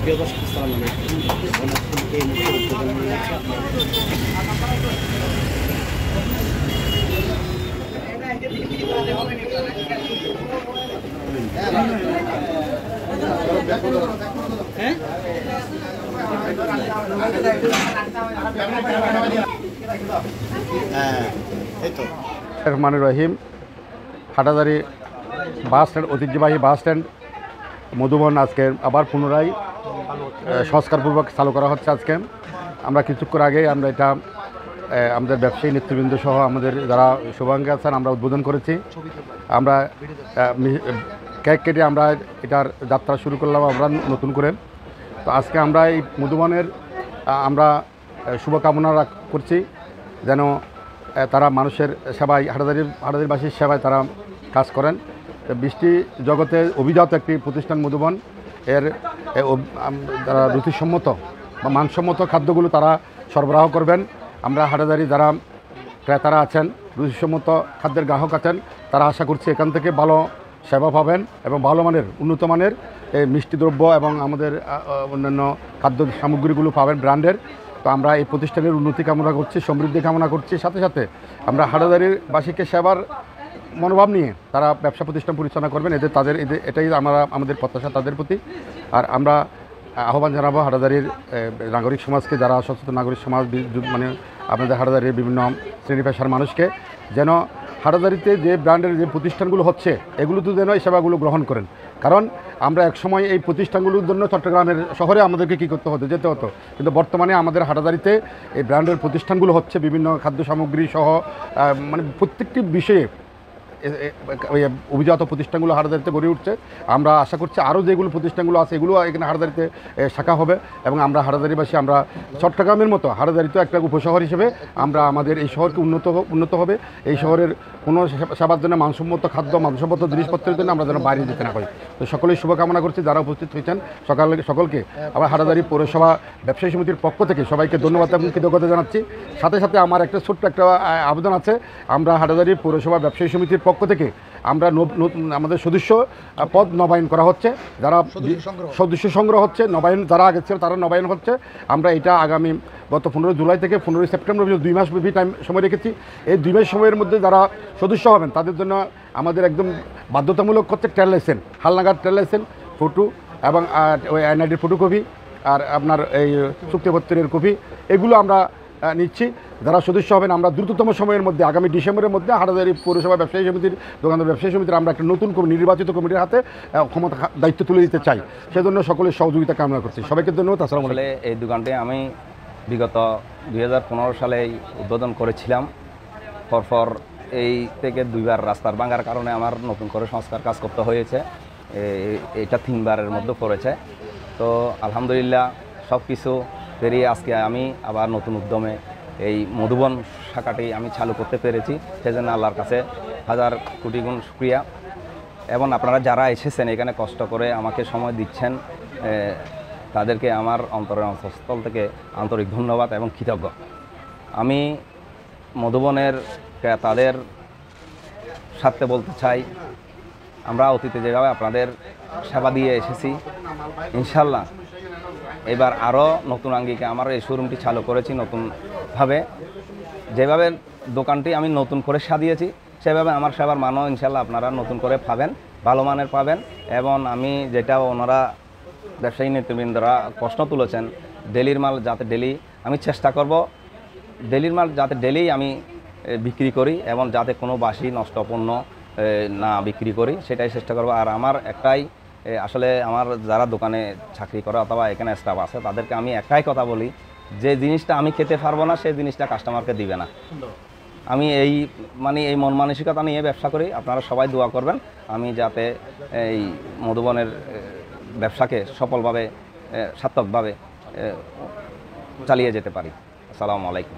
প্রিয় দর্শক, আসসালামু আলাইকুম। এই মুহূর্তে উদ্বোধন হয়ে যাচ্ছে রহমানুর রহিম। হাটাজারি বাস স্ট্যান্ড, ঐতিহ্যবাহী বাস স্ট্যান্ড মধুবন আজকে আবার পুনরায় সংস্কারপূর্বক চালু করা হচ্ছে। আজকে আমরা কিছুক্ষণ আগে আমরা এটা আমাদের ব্যবসায়ী নেতৃবৃন্দ সহ আমাদের যারা শুভাঙ্গী আছেন আমরা উদ্বোধন করেছি। আমরা কেক কেটে আমরা এটার যাত্রা শুরু করলাম আমরা নতুন করে। তো আজকে আমরা এই মধুবনের আমরা শুভকামনা করছি যেন তারা মানুষের সেবায় হাটাজারিবাসীর সেবায় তারা কাজ করেন। বৃষ্টি জগতে অভিজাত একটি প্রতিষ্ঠান মধুবন, এর তারা রুচিসম্মত বা মানসম্মত খাদ্যগুলো তারা সরবরাহ করবেন। আমরা হাটাজারি যারা ক্রেতারা আছেন, রুচিসম্মত খাদ্যের গ্রাহক আছেন, তারা আশা করছি এখান থেকে ভালো সেবা পাবেন এবং ভালো মানের উন্নত মানের এই মিষ্টি দ্রব্য এবং আমাদের অন্যান্য খাদ্য সামগ্রীগুলো পাবেন ব্র্যান্ডের। তো আমরা এই প্রতিষ্ঠানের উন্নতি কামনা করছি, সমৃদ্ধি কামনা করছি। সাথে সাথে আমরা হাটাজারিবাসীকে সেবার মনোভাব নিয়ে তারা ব্যবসা প্রতিষ্ঠান পরিচালনা করবেন, এটাই আমাদের প্রত্যাশা তাদের প্রতি। আর আমরা আহ্বান জানাবো হাটাজারির নাগরিক সমাজকে, যারা সচেতন নাগরিক সমাজ মানে আপনাদের হাটাজারির বিভিন্ন শ্রেণী পেশার মানুষকে যেন হাটাজারিতে যে ব্র্যান্ডের যে প্রতিষ্ঠানগুলো হচ্ছে এগুলোতে যেন এই সেবাগুলো গ্রহণ করেন। কারণ আমরা একসময় এই প্রতিষ্ঠানগুলোর জন্য চট্টগ্রামের শহরে আমাদেরকে কী করতে হতো, যেতে হতো, কিন্তু বর্তমানে আমাদের হাটাজারিতে এই ব্র্যান্ডের প্রতিষ্ঠানগুলো হচ্ছে বিভিন্ন খাদ্য সামগ্রী সহ মানে প্রত্যেকটি বিষয়ে অভিজাত প্রতিষ্ঠানগুলো হাটাজারিতে গড়ে উঠছে। আমরা আশা করছি আরও যেগুলো প্রতিষ্ঠানগুলো আছে এগুলো এখানে হাটাজারিতে শাখা হবে এবং আমরা হাটাজারিবাসী আমরা চট্টগ্রামের মতো হাটাজারিতেও একটা উপশহর হিসেবে আমরা আমাদের এই শহরকে উন্নত হবে। এই শহরের কোনো সেবার জন্য মানসম্মত খাদ্য, মানসম্মত জিনিসপত্রের জন্য আমরা যেন বাইরে যেতে না হয়। তো সকলেই শুভকামনা করছি যারা উপস্থিত হয়েছেন সকলকে আবার হাটাজারি পৌরসভা ব্যবসায়ী সমিতির পক্ষ থেকে সবাইকে ধন্যবাদ এবং কৃতজ্ঞতা জানাচ্ছি। সাথে সাথে আমার একটা ছোট্ট একটা আবেদন আছে। আমরা হাটাজারি পৌরসভা ব্যবসায়ী সমিতির পক্ষ থেকে আমরা আমাদের সদস্য পদ নবায়ন করা হচ্ছে, যারা সদস্য সংগ্রহ হচ্ছে, নবায়ন যারা আগে ছিল তারা নবায়ন হচ্ছে। আমরা এটা আগামী গত 15 জুলাই থেকে 15 সেপ্টেম্বর পর্যন্ত 2 মাস ব্যাপী টাইম সময় রেখেছি। এই 2 মাস সময়ের মধ্যে যারা সদস্য হবেন তাদের জন্য আমাদের একদম বাধ্যতামূলক হচ্ছে ট্রেড লাইসেন্স, হালনাগাদ ট্রেড লাইসেন্স, ফটো এবং ওই এনআইডির ফটোকপি আর আপনার এই চুক্তিপত্রের কপি এগুলো আমরা নিচ্ছি। যারা সদস্য হবেন আমরা দ্রুততম সময়ের মধ্যে আগামী ডিসেম্বরের মধ্যে হাটাজারি পৌরসভা ব্যবসায়ী সমিতির দোকানদার ব্যবসায়ী সমিতির আমরা একটা নতুন নির্বাচিত কমিটির হাতে ক্ষমতা দায়িত্ব তুলে দিতে চাই। সেজন্য সকলের সহযোগিতা কামনা করছি। সবাইকে ধন্যবাদ। আসসালামু আলাইকুম। এই দোকানটি আমি বিগত 2015 সালে উদ্বোধন করেছিলাম। পরপর এই থেকে 2বার রাস্তার ভাঙার কারণে আমার নতুন করে সংস্কার কাজ করতে হয়েছে। এটা 3বারের মধ্যে পড়েছে। তো আলহামদুলিল্লাহ সব কিছু পেরিয়ে আজকে আমি আবার নতুন উদ্যমে এই মধুবন শাখাটি আমি চালু করতে পেরেছি। সেজন্য আল্লাহর কাছে হাজার কোটি গুণ শুকরিয়া। এবং আপনারা যারা এসেছেন এখানে কষ্ট করে আমাকে সময় দিচ্ছেন, তাদেরকে আমার অন্তরের অন্তঃস্থল থেকে আন্তরিক ধন্যবাদ এবং কৃতজ্ঞ। আমি মধুবনের তাদের সাথে বলতে চাই, আমরা অতীতে যেভাবে আপনাদের সেবা দিয়ে এসেছি, ইনশাল্লাহ এবার আরও নতুন আঙ্গিকে আমার এই শোরুমটি চালু করেছি নতুনভাবে। যেভাবে দোকানটি আমি নতুন করে সাজিয়েছি সেভাবে আমার সেবার মানও ইনশাল্লাহ আপনারা নতুন করে পাবেন, ভালো মানের পাবেন। এবং আমি যেটা ওনারা ব্যবসায়ী নেতৃবৃন্দরা প্রশ্ন তুলেছেন, ডেলির মাল যাতে ডেলি আমি চেষ্টা করব, ডেলির মাল যাতে ডেলি আমি বিক্রি করি এবং যাতে কোনো বাসি নষ্ট পণ্য না বিক্রি করি সেটাই চেষ্টা করব। আর আমার একটাই আসলে আমার যারা দোকানে চাকরি করে অথবা এখানে স্টাফ আছে তাদেরকে আমি একটাই কথা বলি, যে জিনিসটা আমি খেতে পারবো না সেই জিনিসটা কাস্টমারকে দিবে না। আমি এই মন মানসিকতা নিয়ে ব্যবসা করি। আপনারা সবাই দোয়া করবেন আমি যাতে এই মধুবনের ব্যবসাকে সফলভাবে সার্থকভাবে চালিয়ে যেতে পারি। আসসালামু আলাইকুম।